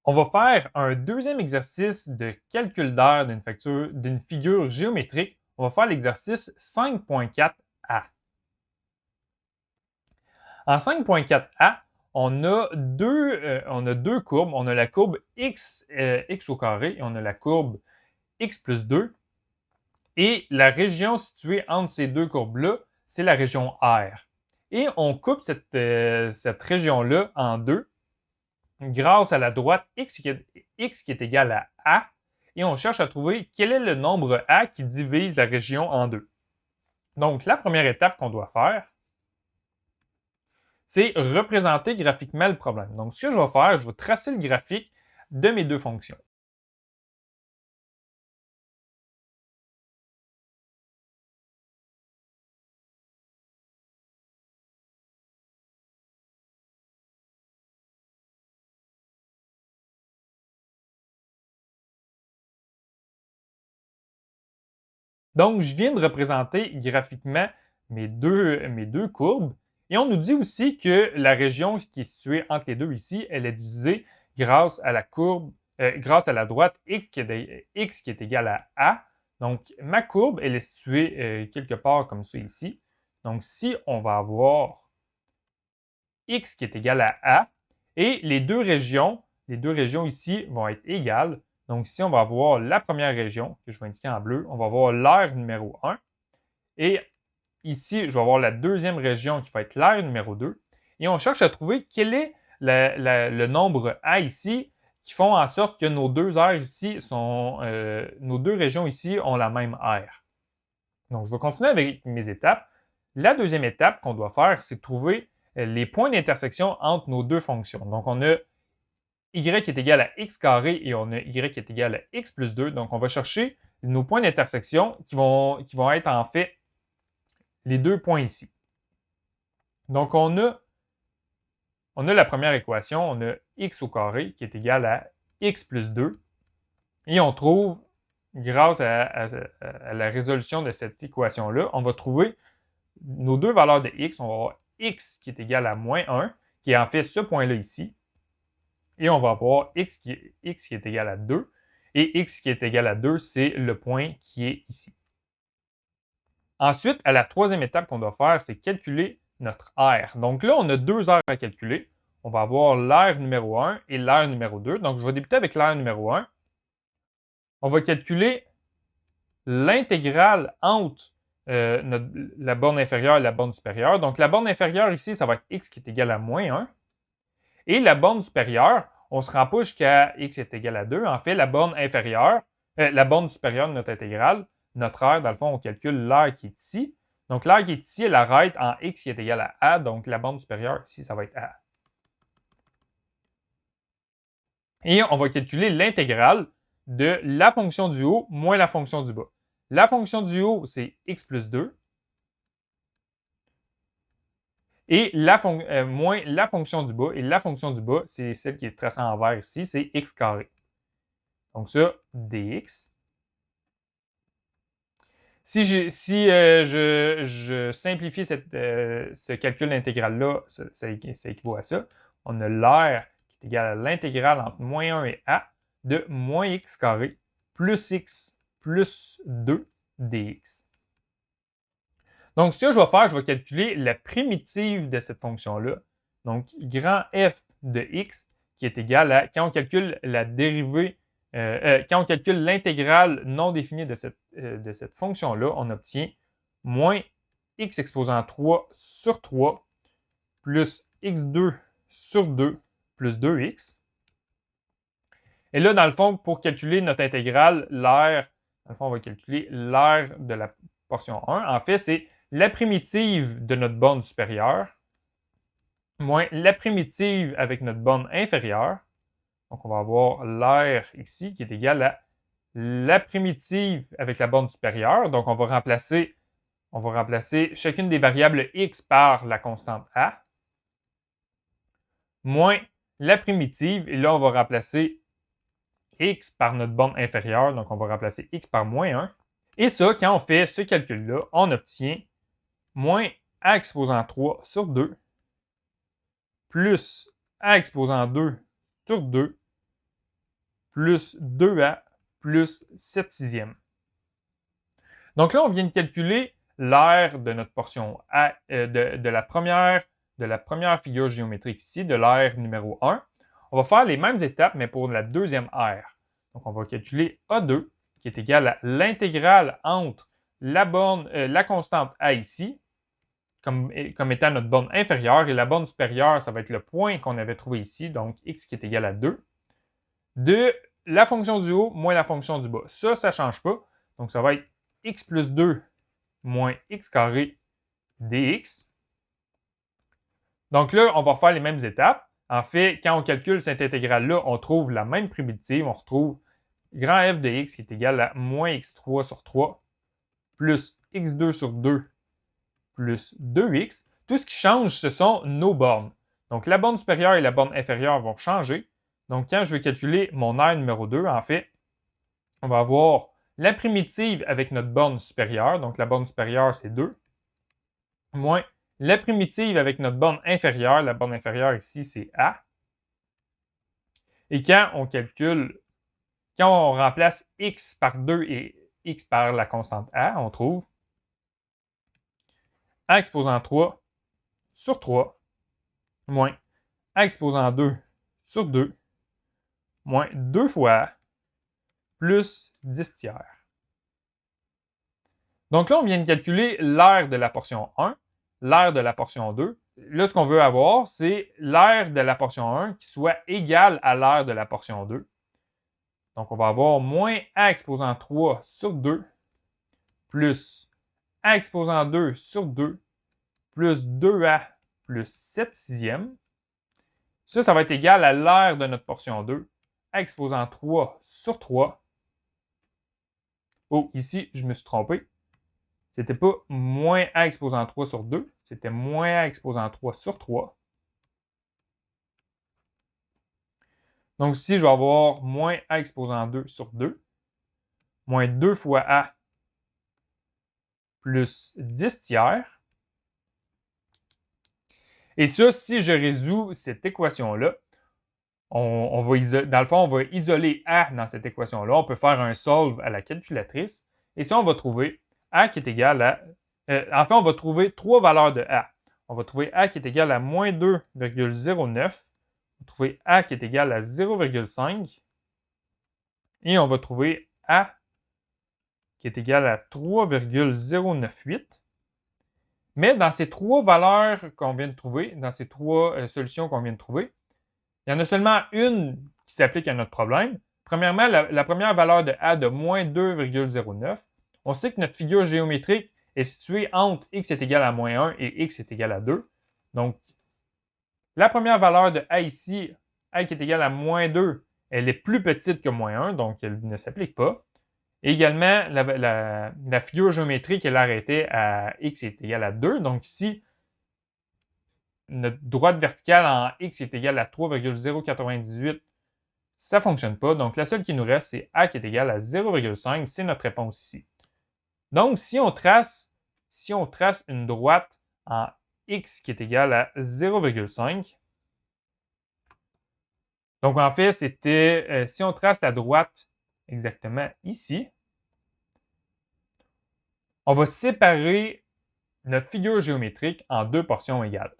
On va faire un deuxième exercice de calcul d'aire d'une figure géométrique. On va faire l'exercice 5.4a. En 5.4a, on a deux courbes. On a la courbe x au carré et on a la courbe x plus 2. Et la région située entre ces deux courbes-là, c'est la région R. Et on coupe cette région-là en deux grâce à la droite x qui est égale à a, et on cherche à trouver quel est le nombre a qui divise la région en deux. Donc, la première étape qu'on doit faire, c'est représenter graphiquement le problème. Donc, ce que je vais faire, je vais tracer le graphique de mes deux fonctions. Donc, je viens de représenter graphiquement mes deux courbes. Et on nous dit aussi que la région qui est située entre les deux ici, elle est divisée grâce à la courbe, grâce à la droite x qui est égale à a. Donc, ma courbe, elle est située quelque part comme ça ici. Donc, si on va avoir x qui est égal à a, et les deux régions ici vont être égales. Donc, ici, on va avoir la première région, que je vais indiquer en bleu. On va avoir l'aire numéro 1. Et ici, je vais avoir la deuxième région qui va être l'aire numéro 2. Et on cherche à trouver quel est le nombre A ici qui font en sorte que nos deux aires ici nos deux régions ici ont la même aire. Donc, je vais continuer avec mes étapes. La deuxième étape qu'on doit faire, c'est de trouver les points d'intersection entre nos deux fonctions. Donc, on a y est égal à x carré et on a y est égal à x plus 2. Donc, on va chercher nos points d'intersection qui vont être en fait les deux points ici. Donc, on a la première équation, on a x au carré qui est égal à x plus 2. Et on trouve, grâce à la résolution de cette équation-là, on va trouver nos deux valeurs de x. On va avoir x qui est égal à moins 1, qui est en fait ce point-là ici. Et on va avoir x qui est égal à 2. Et x qui est égal à 2, c'est le point qui est ici. Ensuite, à la troisième étape qu'on doit faire, c'est calculer notre R. Donc là, on a deux R à calculer. On va avoir l'aire numéro 1 et l'aire numéro 2. Donc, je vais débuter avec l'aire numéro 1. On va calculer l'intégrale entre la borne inférieure et la borne supérieure. Donc, la borne inférieure ici, ça va être x qui est égal à moins 1. Et la borne supérieure, on ne se rend pas jusqu'à x est égal à 2. En fait, la borne inférieure, la borne supérieure de notre intégrale, notre aire, dans le fond, on calcule l'aire qui est ici. Donc, l'aire qui est ici, elle arrête en x qui est égal à a. Donc, la borne supérieure ici, ça va être a. Et on va calculer l'intégrale de la fonction du haut moins la fonction du bas. La fonction du haut, c'est x plus 2. Et moins la fonction du bas. Et la fonction du bas, c'est celle qui est tracée en vert ici, c'est x carré. Donc ça, dx. Si je simplifie ce calcul d'intégrale-là, ça équivaut à ça. On a l'aire qui est égal à l'intégrale entre moins 1 et a de moins x carré plus x plus 2 dx. Donc, ce que je vais faire, je vais calculer la primitive de cette fonction-là. Donc, grand f de x qui est égal à, quand on calcule la dérivée, quand on calcule l'intégrale non définie de cette fonction-là, on obtient moins x exposant 3 sur 3 plus x2 sur 2 plus 2x. Et là, dans le fond, pour calculer notre intégrale, l'aire, dans le fond, on va calculer l'aire de la portion 1. En fait, c'est la primitive de notre borne supérieure moins la primitive avec notre borne inférieure. Donc, on va avoir l'aire ici qui est égal à la primitive avec la borne supérieure. Donc, on va remplacer chacune des variables x par la constante a, moins la primitive. Et là, on va remplacer x par notre borne inférieure. Donc, on va remplacer x par moins 1. Et ça, quand on fait ce calcul-là, on obtient moins a exposant 3 sur 2 plus a exposant 2 sur 2 plus 2a plus 7 sixièmes. Donc là, on vient de calculer l'aire de notre portion A, de la première figure géométrique ici, de l'aire numéro 1. On va faire les mêmes étapes, mais pour la deuxième aire. Donc, on va calculer A2, qui est égal à l'intégrale entre la constante A ici, comme étant notre borne inférieure, et la borne supérieure, ça va être le point qu'on avait trouvé ici, donc x qui est égal à 2, de la fonction du haut moins la fonction du bas. Ça ne change pas. Donc, ça va être x plus 2 moins x carré dx. Donc là, on va faire les mêmes étapes. En fait, quand on calcule cette intégrale-là, on trouve la même primitive. On retrouve grand f de x qui est égal à moins x3 sur 3 plus x2 sur 2 plus 2x. Tout ce qui change, ce sont nos bornes. Donc, la borne supérieure et la borne inférieure vont changer. Donc, quand je vais calculer mon aire numéro 2, en fait, on va avoir la primitive avec notre borne supérieure. Donc, la borne supérieure, c'est 2. Moins la primitive avec notre borne inférieure. La borne inférieure ici, c'est A. Et quand on remplace x par 2 et x par la constante A, on trouve A exposant 3 sur 3 moins A exposant 2 sur 2 moins 2 fois A plus 10 tiers. Donc là, on vient de calculer l'aire de la portion 1, l'aire de la portion 2. Là, ce qu'on veut avoir, c'est l'aire de la portion 1 qui soit égale à l'aire de la portion 2. Donc, on va avoir moins A exposant 3 sur 2 plus A exposant 2 sur 2 plus 2A plus 7 sixièmes. Ça va être égal à l'aire de notre portion 2, A exposant 3 sur 3. Oh, ici, je me suis trompé. C'était pas moins A exposant 3 sur 2, c'était moins A exposant 3 sur 3. Donc ici, je vais avoir moins A exposant 2 sur 2, moins 2 fois A plus 10 tiers. Et ça, si je résous cette équation-là, dans le fond, on va isoler A dans cette équation-là. On peut faire un solve à la calculatrice. Et ça, on va trouver A qui est égal à... en fait, on va trouver trois valeurs de A. On va trouver A qui est égal à moins 2,09. On va trouver A qui est égal à 0,5. Et on va trouver A qui est égal à 3,098. Mais dans ces trois valeurs qu'on vient de trouver, dans ces trois solutions qu'on vient de trouver, il y en a seulement une qui s'applique à notre problème. Premièrement, la première valeur de A de moins 2,09. On sait que notre figure géométrique est située entre x est égal à moins 1 et x est égal à 2. Donc, la première valeur de A ici, A qui est égal à moins 2, elle est plus petite que moins 1, donc elle ne s'applique pas. Et également, la figure géométrique, elle arrêtait à x est égal à 2. Donc ici, notre droite verticale en x est égal à 3,098, ça ne fonctionne pas. Donc la seule qui nous reste, c'est A qui est égal à 0,5. C'est notre réponse ici. Donc si on trace une droite en x qui est égal à 0,5, donc en fait, c'était si on trace la droite exactement ici, on va séparer notre figure géométrique en deux portions égales.